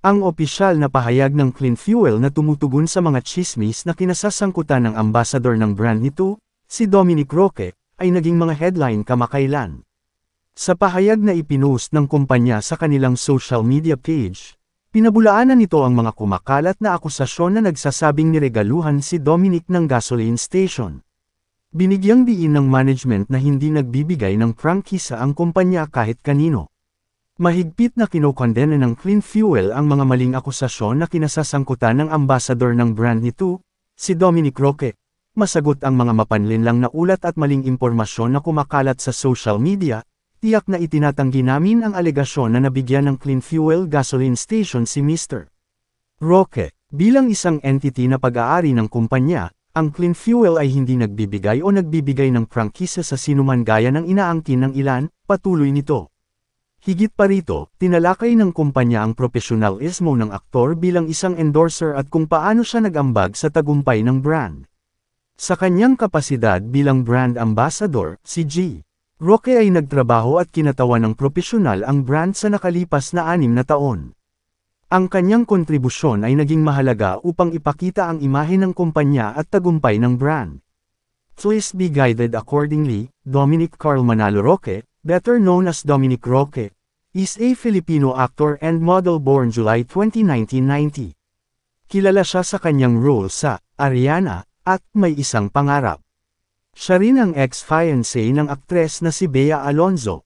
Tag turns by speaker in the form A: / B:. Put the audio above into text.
A: Ang opisyal na pahayag ng Clean Fuel na tumutugon sa mga tsismis na kinasasangkutan ng ambasador ng brand nito, si Dominic Roque, ay naging mga headline kamakailan. Sa pahayag na ipinost ng kumpanya sa kanilang social media page, pinabulaanan nito ang mga kumakalat na akusasyon na nagsasabing niregaluhan si Dominic ng gasoline station. Binigyang diin ng management na hindi nagbibigay ng prangkisa ang kumpanya kahit kanino. Mahigpit na kinokondena ng Clean Fuel ang mga maling akusasyon na kinasasangkutan ng ambasador ng brand nito, si Dominic Roque. Masagot ang mga mapanlinlang na ulat at maling impormasyon na kumakalat sa social media, tiyak na itinatanggi namin ang alegasyon na nabigyan ng Clean Fuel gasoline station si Mr. Roque. Bilang isang entity na pag-aari ng kumpanya, ang Clean Fuel ay hindi nagbibigay o nagbibigay ng prangkisa sa sinuman gaya ng inaangkin ng ilan, patuloy nito. Higit pa rito, tinalakay ng kumpanya ang profesionalismo ng aktor bilang isang endorser at kung paano siya nag-ambag sa tagumpay ng brand. Sa kanyang kapasidad bilang brand ambassador, si G. Roque ay nagtrabaho at kinatawan ng profesional ang brand sa nakalipas na 6 na taon. Ang kanyang kontribusyon ay naging mahalaga upang ipakita ang imahe ng kumpanya at tagumpay ng brand. Please be guided accordingly. Dominic Carl Manalo Roque, better known as Dominic Roque, is a Filipino actor and model born July 20, 1990. Kilala siya sa kanyang role sa Ariana at May Isang Pangarap. Siya rin ang ex-fiancé ng aktres na si Bea Alonzo.